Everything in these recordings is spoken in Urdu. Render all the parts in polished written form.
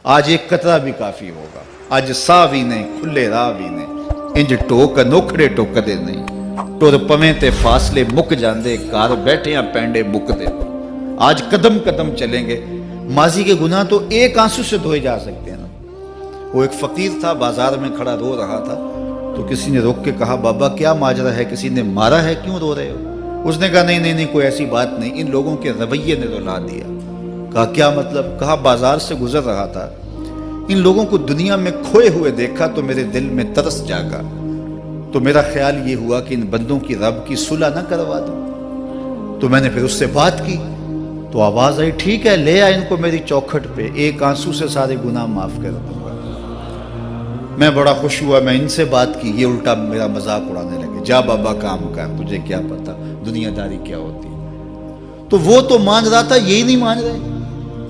آج ایک قطرہ بھی کافی ہوگا، اج سا بھی نہیں کھلے راہ بھی نہیں، انج ٹوک انوکھڑے ٹوکدے نہیں، ٹر پویں تے فاصلے مک جاندے، گھر بیٹھیاں پینڈے مکدے۔ آج قدم قدم چلیں گے۔ ماضی کے گناہ تو ایک آنسو سے دھوئے جا سکتے ہیں نا۔ وہ ایک فقیر تھا، بازار میں کھڑا رو رہا تھا، تو کسی نے روک کے کہا بابا کیا ماجرا ہے، کسی نے مارا ہے، کیوں رو رہے ہو؟ اس نے کہا نہیں کوئی ایسی بات نہیں، ان لوگوں کے رویے نے رلا دیا۔ کہا کیا مطلب؟ کہا بازار سے گزر رہا تھا، ان لوگوں کو دنیا میں کھوئے ہوئے دیکھا تو میرے دل میں ترس جاگا، تو میرا خیال یہ ہوا کہ ان بندوں کی رب کی صلح نہ کروا دوں۔ تو میں نے پھر اس سے بات کی، تو آواز آئی ٹھیک ہے لے آ ان کو میری چوکھٹ پہ، ایک آنسو سے سارے گناہ معاف کر دوں گا۔ میں بڑا خوش ہوا، میں ان سے بات کی، یہ الٹا میرا مذاق اڑانے لگے، جا بابا کام کر، تجھے کیا پتا دنیا داری کیا ہوتی ہے۔ تو وہ تو مان رہا تھا، یہی نہیں مان رہے،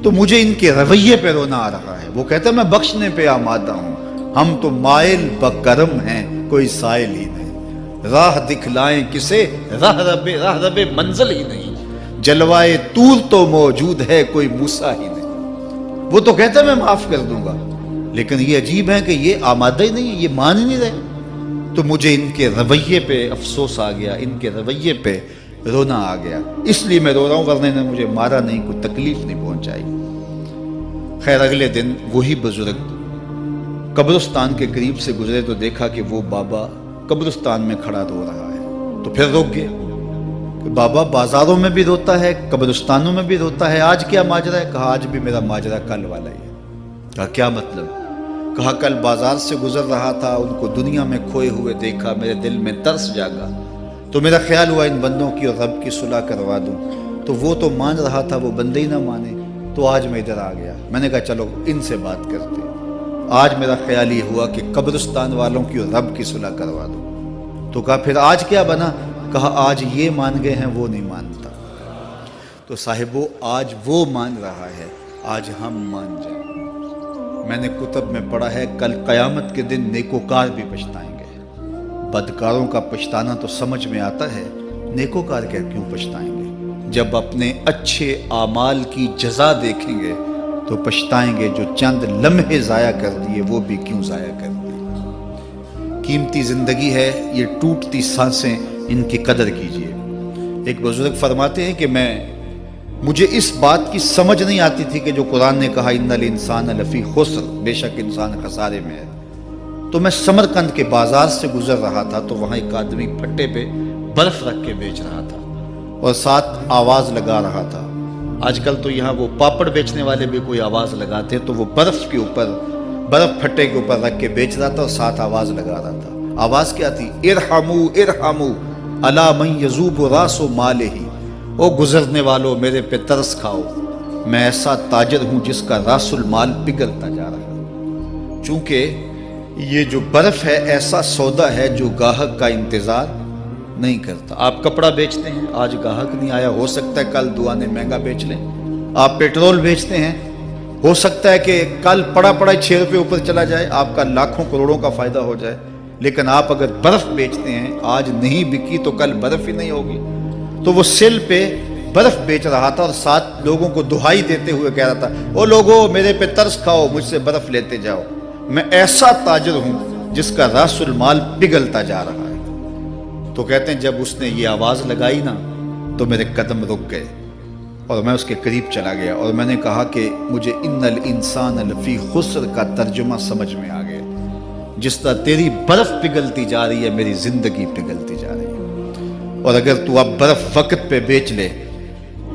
تو مجھے ان کے رویے پہ رونا آ رہا ہے۔ وہ کہتا ہے میں بخشنے پہ آمادہ ہوں، ہم تو مائل بکرم ہیں، کوئی سائل ہی نہیں، راہ دکھلائیں کسے، راہ رب منزل ہی نہیں، جلوائے طور تو موجود ہے، کوئی موسیٰ ہی نہیں۔ وہ تو کہتا ہے میں معاف کر دوں گا، لیکن یہ عجیب ہے کہ یہ آمادہ ہی نہیں ہے، یہ مان ہی نہیں رہے۔ تو مجھے ان کے رویے پہ افسوس آ گیا، ان کے رویے پہ رونا آ گیا، اس لیے میں رو رہا ہوں، ورنہ نے مجھے مارا نہیں، کوئی تکلیف نہیں پہنچائی۔ خیر اگلے دن وہی بزرگ قبرستان کے قریب سے گزرے تو دیکھا کہ وہ بابا قبرستان میں کھڑا رو رہا ہے، تو پھر روک گیا کہ بابا بازاروں میں بھی روتا ہے، قبرستانوں میں بھی روتا ہے، آج کیا ماجرا ہے؟ کہا آج بھی میرا ماجرا کل والا ہی ہے۔ کہا کیا مطلب؟ کہا کل بازار سے گزر رہا تھا، ان کو دنیا میں کھوئے ہوئے دیکھا، میرے دل میں ترس جاگا، تو میرا خیال ہوا ان بندوں کی اور رب کی صلح کروا دوں، تو وہ تو مان رہا تھا، وہ بندے ہی نہ مانے، تو آج میں ادھر آ گیا۔ میں نے کہا چلو ان سے بات کرتے۔ آج میرا خیال یہ ہوا کہ قبرستان والوں کی اور رب کی صلح کروا دوں۔ تو کہا پھر آج کیا بنا؟ کہا آج یہ مان گئے ہیں، وہ نہیں مانتا۔ تو صاحبو آج وہ مان رہا ہے، آج ہم مان جائیں۔ میں نے کتب میں پڑھا ہے کل قیامت کے دن نیکوکار بھی پچھتائیں گے۔ بدکاروں کا پچھتانا تو سمجھ میں آتا ہے، نیکوکار کیوں پچھتائیں گے؟ جب اپنے اچھے اعمال کی جزا دیکھیں گے تو پچھتائیں گے، جو چند لمحے ضائع کر دیے وہ بھی کیوں ضائع کر دیے۔ قیمتی زندگی ہے، یہ ٹوٹتی سانسیں، ان کی قدر کیجیے۔ ایک بزرگ فرماتے ہیں کہ مجھے اس بات کی سمجھ نہیں آتی تھی کہ جو قرآن نے کہا ان الانسان لفی خسر، بے شک انسان خسارے میں ہے، تو میں سمرقند کے بازار سے گزر رہا تھا تو وہاں ایک آدمی پھٹے پہ برف رکھ کے بیچ رہا تھا اور ساتھ آواز لگا رہا تھا۔ آج کل تو یہاں وہ پاپڑ بیچنے والے بھی کوئی آواز لگاتے، تو وہ برف پھٹے کے اوپر رکھ کے بیچ رہا تھا اور ساتھ آواز لگا رہا تھا۔ آواز کیا تھی؟ ارحمو ارحمو الا من یذوب راس مالہ، او گزرنے والوں میرے پہ ترس کھاؤ، میں ایسا تاجر ہوں جس کا راس المال پگھلتا جا رہا ہے۔ چونکہ یہ جو برف ہے ایسا سودا ہے جو گاہک کا انتظار نہیں کرتا۔ آپ کپڑا بیچتے ہیں، آج گاہک نہیں آیا، ہو سکتا ہے کل دعانے مہنگا بیچ لیں۔ آپ پیٹرول بیچتے ہیں، ہو سکتا ہے کہ کل پڑا 6 روپے اوپر چلا جائے، آپ کا لاکھوں کروڑوں کا فائدہ ہو جائے۔ لیکن آپ اگر برف بیچتے ہیں، آج نہیں بکی تو کل برف ہی نہیں ہوگی۔ تو وہ سل پہ برف بیچ رہا تھا اور ساتھ لوگوں کو دہائی دیتے ہوئے کہہ رہا تھا او لوگو میرے پہ ترس کھاؤ، مجھ سے برف لیتے جاؤ، میں ایسا تاجر ہوں جس کا راس المال پگھلتا جا رہا ہے۔ تو کہتے ہیں جب اس نے یہ آواز لگائی نا تو میرے قدم رک گئے اور میں اس کے قریب چلا گیا اور میں نے کہا کہ مجھے ان الانسان لفی خسر کا ترجمہ سمجھ میں آ گیا۔ جس طرح تیری برف پگھلتی جا رہی ہے، میری زندگی پگھلتی جا رہی ہے، اور اگر تو اب برف وقت پہ بیچ لے،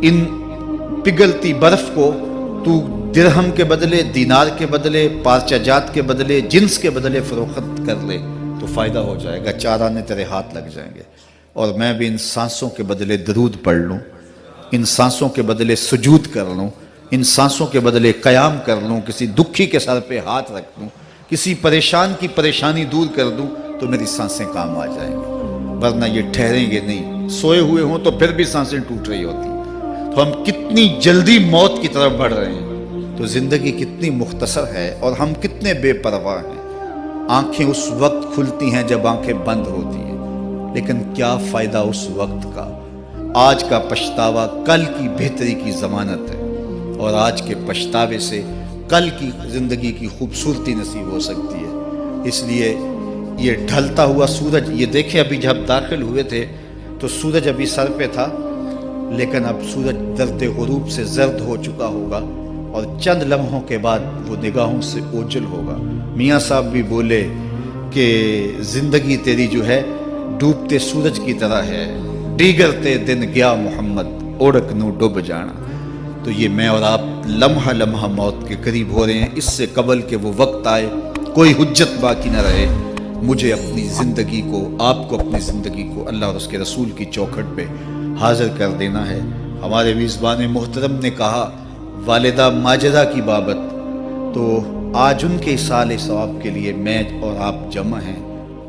ان پگھلتی برف کو تو درہم کے بدلے، دینار کے بدلے، پارچہ جات کے بدلے، جنس کے بدلے فروخت کر لے تو فائدہ ہو جائے گا، 4 آنے تیرے ہاتھ لگ جائیں گے۔ اور میں بھی ان سانسوں کے بدلے درود پڑھ لوں، ان سانسوں کے بدلے سجود کر لوں، ان سانسوں کے بدلے قیام کر لوں، کسی دکھی کے سر پہ ہاتھ رکھ دوں، کسی پریشان کی پریشانی دور کر دوں تو میری سانسیں کام آ جائیں گی، ورنہ یہ ٹھہریں گے نہیں۔ سوئے ہوئے ہوں تو پھر بھی سانسیں ٹوٹ رہی ہوتی ہیں۔ تو ہم کتنی جلدی موت کی طرف بڑھ رہے ہیں، تو زندگی کتنی مختصر ہے اور ہم کتنے بے پرواہ ہیں۔ آنکھیں اس وقت کھلتی ہیں جب آنکھیں بند ہوتی ہیں، لیکن کیا فائدہ اس وقت کا؟ آج کا پچھتاوا کل کی بہتری کی ضمانت ہے، اور آج کے پچھتاوے سے کل کی زندگی کی خوبصورتی نصیب ہو سکتی ہے۔ اس لیے یہ ڈھلتا ہوا سورج، یہ دیکھیں ابھی جب داخل ہوئے تھے تو سورج ابھی سر پہ تھا، لیکن اب سورج درد غروب سے زرد ہو چکا ہوگا اور چند لمحوں کے بعد وہ نگاہوں سے اوجھل ہوگا۔ میاں صاحب بھی بولے کہ زندگی تیری جو ہے ڈوبتے سورج کی طرح ہے، ڈیگرتے دن گیا محمد اوڑک نو ڈوب جانا۔ تو یہ میں اور آپ لمحہ لمحہ موت کے قریب ہو رہے ہیں۔ اس سے قبل کہ وہ وقت آئے کوئی حجت باقی نہ رہے، مجھے اپنی زندگی کو، آپ کو اپنی زندگی کو اللہ اور اس کے رسول کی چوکھٹ پہ حاضر کر دینا ہے۔ ہمارے میزبان محترم نے کہا والدہ ماجدہ کی بابت، تو آج ان کے اصالِ ثواب کے لیے میں اور آپ جمع ہیں۔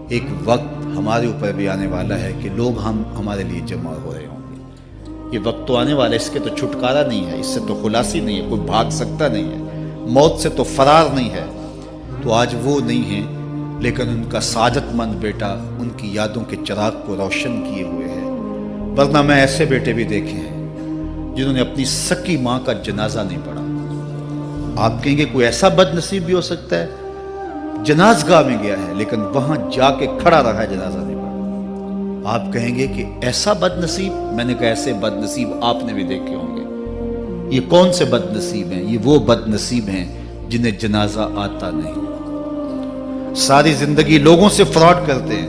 ایک وقت ہمارے اوپر بھی آنے والا ہے کہ لوگ ہمارے لیے جمع ہو رہے ہوں گے۔ یہ وقت تو آنے والا ہے، اس کے تو چھٹکارا نہیں ہے، اس سے تو خلاصی نہیں ہے، کوئی بھاگ سکتا نہیں ہے، موت سے تو فرار نہیں ہے۔ تو آج وہ نہیں ہیں، لیکن ان کا سعادت مند بیٹا ان کی یادوں کے چراغ کو روشن کیے ہوئے ہے۔ ورنہ میں ایسے بیٹے بھی دیکھے ہیں جنہوں نے اپنی سکی ماں کا جنازہ نہیں پڑھا۔ آپ کہیں گے کوئی ایسا بد نصیب بھی ہو سکتا ہے، جنازگاہ میں گیا ہے لیکن وہاں جا کے کھڑا رہا ہے، جنازہ نہیں پڑھا۔ آپ کہیں گے کہ ایسا بد نصیب، میں نے کہا ایسے بد نصیب آپ نے بھی دیکھے ہوں گے۔ یہ کون سے بد نصیب ہیں؟ یہ وہ بد نصیب ہیں جنہیں جنازہ آتا نہیں، ساری زندگی لوگوں سے فراڈ کرتے ہیں،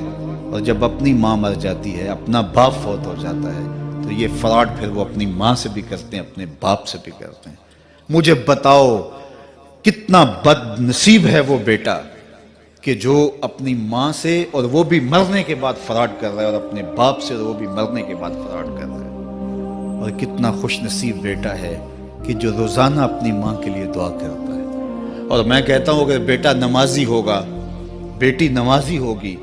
اور جب اپنی ماں مر جاتی ہے، اپنا باپ فوت ہو جاتا ہے، تو یہ فراڈ پھر وہ اپنی ماں سے بھی کرتے ہیں، اپنے باپ سے بھی کرتے ہیں۔ مجھے بتاؤ کتنا بد نصیب ہے وہ بیٹا کہ جو اپنی ماں سے، اور وہ بھی مرنے کے بعد فراڈ کر رہا ہے، اور اپنے باپ سے وہ بھی مرنے کے بعد فراڈ کر رہا ہے۔ اور کتنا خوش نصیب بیٹا ہے کہ جو روزانہ اپنی ماں کے لیے دعا کرتا ہے۔ اور میں کہتا ہوں اگر بیٹا نمازی ہوگا، بیٹی نمازی ہوگی،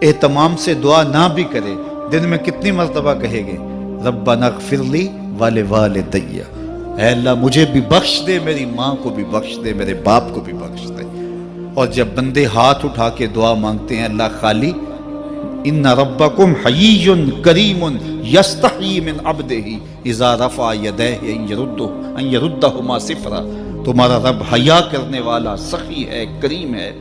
اہتمام سے دعا نہ بھی کرے، دن میں کتنی مرتبہ کہے گے ربنا اغفر لی ولوالدی، اے اللہ مجھے بھی بخش دے، میری ماں کو بھی بخش دے، میرے باپ کو بھی بخش دے۔ اور جب بندے ہاتھ اٹھا کے دعا مانگتے ہیں اللہ خالی ان ربکم حیی کریم یستحیی من عبدہ اذا رفع یدیہ ان یردہما صفرا، تمہارا رب حیا کرنے والا سخی ہے، کریم ہے۔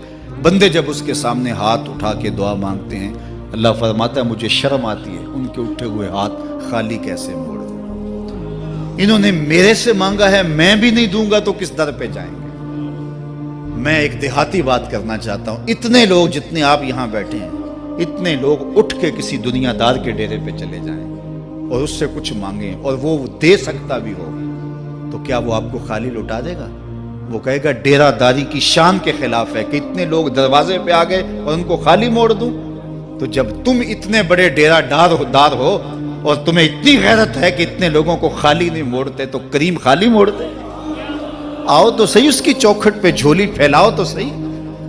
بندے جب اس کے سامنے ہاتھ اٹھا کے دعا مانگتے ہیں، اللہ فرماتا ہے مجھے شرم آتی ہے ان کے اٹھے ہوئے ہاتھ خالی کیسے موڑ دوں۔ انہوں نے میرے سے مانگا ہے، میں بھی نہیں دوں گا تو کس در پہ جائیں گے۔ میں ایک دیہاتی بات کرنا چاہتا ہوں، اتنے لوگ جتنے آپ یہاں بیٹھے ہیں، اتنے لوگ اٹھ کے کسی دنیا دار کے ڈیرے پہ چلے جائیں اور اس سے کچھ مانگیں اور وہ دے سکتا بھی ہو، تو کیا وہ آپ کو خالی لوٹا دے گا؟ وہ کہے گا ڈیرہ داری کی شان کے خلاف ہے کہ اتنے لوگ دروازے پہ آ گئے اور ان کو خالی موڑ دوں۔ تو جب تم اتنے بڑے ڈیرہ دار ہو اور تمہیں اتنی غیرت ہے کہ اتنے لوگوں کو خالی نہیں موڑتے، تو کریم خالی موڑتے؟ آؤ تو صحیح اس کی چوکھٹ پہ جھولی پھیلاؤ تو صحیح۔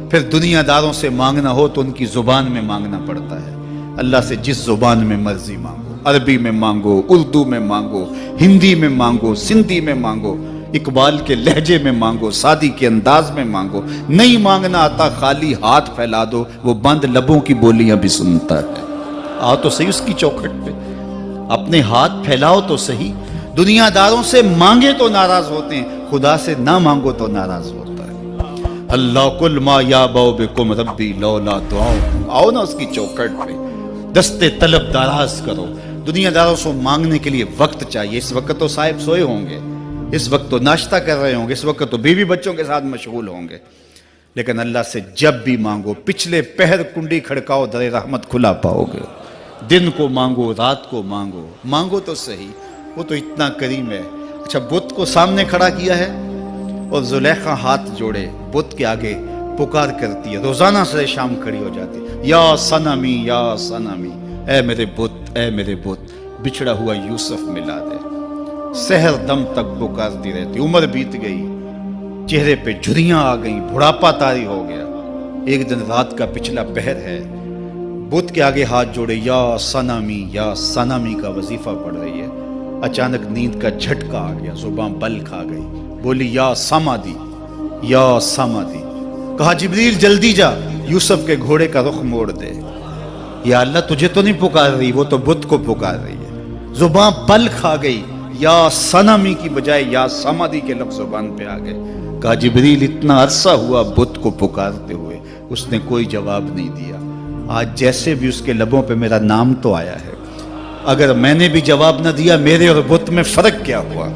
پھر دنیا داروں سے مانگنا ہو تو ان کی زبان میں مانگنا پڑتا ہے۔ اللہ سے جس زبان میں مرضی مانگو، عربی میں مانگو، اردو میں مانگو، ہندی میں مانگو، سندھی میں مانگو، اقبال کے لہجے میں مانگو، سادی کے انداز میں مانگو۔ نہیں مانگنا آتا خالی ہاتھ پھیلا دو، وہ بند لبوں کی بولیاں بھی سنتا ہے۔ آؤ تو صحیح اس کی چوکھٹ پہ، اپنے ہاتھ پھیلاؤ تو صحیح۔ دنیا داروں سے مانگے تو ناراض ہوتے ہیں، خدا سے نہ مانگو تو ناراض ہوتا ہے۔ اللہ کل ما یابو بکم ربی لولا دعاؤکم، آؤ نا اس کی چوکھٹ پہ، دستے طلب دراز کرو۔ دنیا داروں سے مانگنے کے لیے وقت چاہیے۔ اس وقت تو صاحب سوئے ہوں گے، اس وقت تو ناشتہ کر رہے ہوں گے، اس وقت تو بیوی بچوں کے ساتھ مشغول ہوں گے، لیکن اللہ سے جب بھی مانگو، پچھلے پہر کنڈی کھڑکاؤ، در رحمت کھلا پاؤ گے۔ دن کو مانگو، رات کو مانگو، مانگو تو صحیح، وہ تو اتنا کریم ہے۔ اچھا بت کو سامنے کھڑا کیا ہے اور زلیخا ہاتھ جوڑے بت کے آگے پکار کرتی ہے، روزانہ سے شام کھڑی ہو جاتی ہے، یا صنمی یا صنمی، اے میرے بت، اے میرے بت، بچھڑا ہوا یوسف ملا دے۔ سحر دم تک پکارتی رہتی، عمر بیت گئی، چہرے پہ جھریاں آ گئیں، بڑھاپا طاری ہو گیا۔ ایک دن رات کا پچھلا پہر ہے، بت کے آگے ہاتھ جوڑے یا صنمی کا وظیفہ پڑھ رہی ہے۔ اچانک نیند کا جھٹکا آ گیا، زبان بل کھا گئی، بولی یا سمادی، یا سمادی۔ کہا جبریل جلدی جا، یوسف کے گھوڑے کا رخ موڑ دے۔ یا اللہ تجھے تو نہیں پکار رہی، وہ تو بت کو پکار رہی ہے۔ زبان بل کھا گئی، یا صنمی کی بجائے یا سمادی کے لفظ زبان پہ آ گئے۔ کہا جبریل اتنا عرصہ ہوا بت کو پکارتے ہوئے، اس نے کوئی جواب نہیں دیا، آج جیسے بھی اس کے لبوں پہ میرا نام تو آیا ہے، اگر میں نے بھی جواب نہ دیا میرے اور بت میں فرق کیا ہوا؟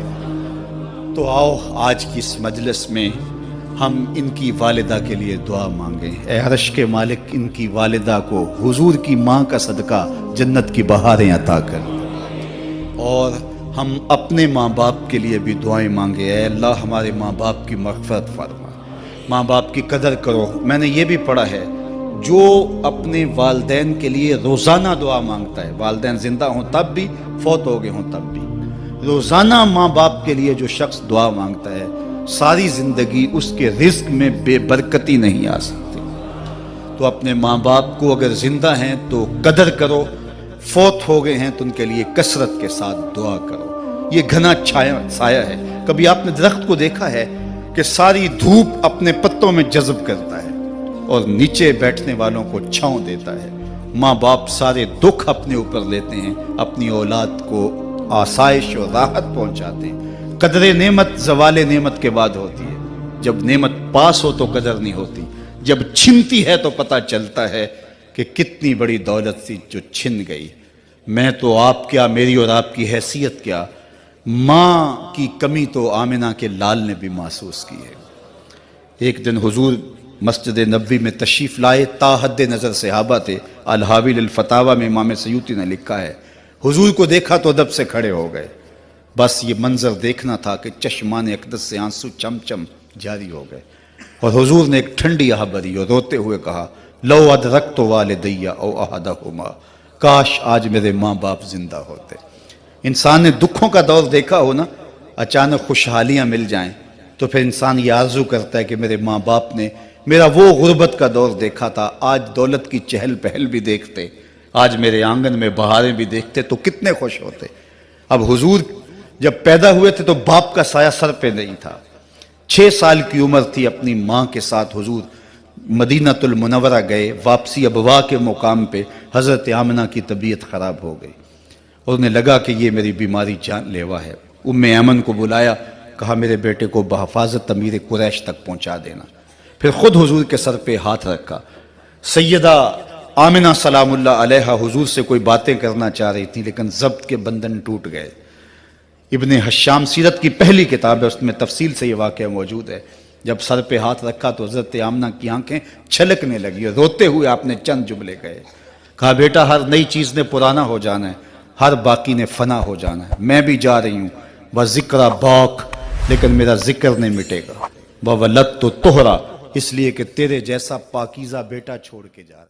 تو آؤ آج کی اس مجلس میں ہم ان کی والدہ کے لیے دعا مانگیں۔ اے عرش کے مالک، ان کی والدہ کو حضور کی ماں کا صدقہ جنت کی بہاریں عطا کر، اور ہم اپنے ماں باپ کے لیے بھی دعائیں مانگے۔ اے اللہ ہمارے ماں باپ کی مغفرت فرما، ماں باپ کی قدر کرو۔ میں نے یہ بھی پڑھا ہے جو اپنے والدین کے لیے روزانہ دعا مانگتا ہے، والدین زندہ ہوں تب بھی، فوت ہو گئے ہوں تب بھی، روزانہ ماں باپ کے لیے جو شخص دعا مانگتا ہے ساری زندگی اس کے رزق میں بے برکتی نہیں آ سکتی۔ تو اپنے ماں باپ کو اگر زندہ ہیں تو قدر کرو، فوت ہو گئے ہیں تو ان کے لیے کثرت کے ساتھ دعا کرو۔ یہ گھنا سایہ ہے۔ کبھی آپ نے درخت کو دیکھا ہے کہ ساری دھوپ اپنے پتوں میں جذب کرتا ہے اور نیچے بیٹھنے والوں کو چھاؤں دیتا ہے؟ ماں باپ سارے دکھ اپنے اوپر لیتے ہیں، اپنی اولاد کو آسائش اور راحت پہنچاتے ہیں۔ قدر نعمت زوال نعمت کے بعد ہوتی ہے، جب نعمت پاس ہو تو قدر نہیں ہوتی، جب چھنتی ہے تو پتہ چلتا ہے کہ کتنی بڑی دولت تھی جو چھن گئی۔ میں تو آپ کیا، میری اور آپ کی حیثیت کیا، ماں کی کمی تو آمنہ کے لال نے بھی محسوس کی ہے۔ ایک دن حضور مسجد نبوی میں تشریف لائے، تا حد نظر صحابہ تھے۔ الحاوی للفتاوی میں امام سیوطی نے لکھا ہے حضور کو دیکھا تو ادب سے کھڑے ہو گئے، بس یہ منظر دیکھنا تھا کہ چشمان اقدس سے آنسو چم چم جاری ہو گئے، اور حضور نے ایک ٹھنڈی آہ بھری اور روتے ہوئے کہا لو ادرکت والدی او احدہما، کاش آج میرے ماں باپ زندہ ہوتے۔ انسان نے دکھوں کا دور دیکھا ہو نا، اچانک خوشحالیاں مل جائیں تو پھر انسان یہ آرزو کرتا ہے کہ میرے ماں باپ نے میرا وہ غربت کا دور دیکھا تھا، آج دولت کی چہل پہل بھی دیکھتے، آج میرے آنگن میں بہاریں بھی دیکھتے تو کتنے خوش ہوتے۔ اب حضور جب پیدا ہوئے تھے تو باپ کا سایہ سر پہ نہیں تھا، 6 سال کی عمر تھی، اپنی ماں کے ساتھ حضور مدینہ المنورہ گئے، واپسی ابوا کے مقام پہ حضرت آمنہ کی طبیعت خراب ہو گئی، اور انہیں لگا کہ یہ میری بیماری جان لیوا ہے۔ ام ایمن کو بلایا، کہا میرے بیٹے کو بحفاظت امیر قریش تک پہنچا دینا، پھر خود حضور کے سر پہ ہاتھ رکھا۔ سیدہ آمنہ سلام اللہ علیہا حضور سے کوئی باتیں کرنا چاہ رہی تھی لیکن ضبط کے بندھن ٹوٹ گئے۔ ابن حشام سیرت کی پہلی کتاب ہے، اس میں تفصیل سے یہ واقعہ موجود ہے۔ جب سر پہ ہاتھ رکھا تو حضرت آمنہ کی آنکھیں چھلکنے لگی اور روتے ہوئے آپ نے چند جملے کہے، کہا بیٹا ہر نئی چیز نے پرانا ہو جانا ہے، ہر باقی نے فنا ہو جانا ہے، میں بھی جا رہی ہوں، وذکر باک، لیکن میرا ذکر نہیں مٹے گا، وولدت طہرا، اس لیے کہ تیرے جیسا پاکیزہ بیٹا چھوڑ کے جا رہا ہے۔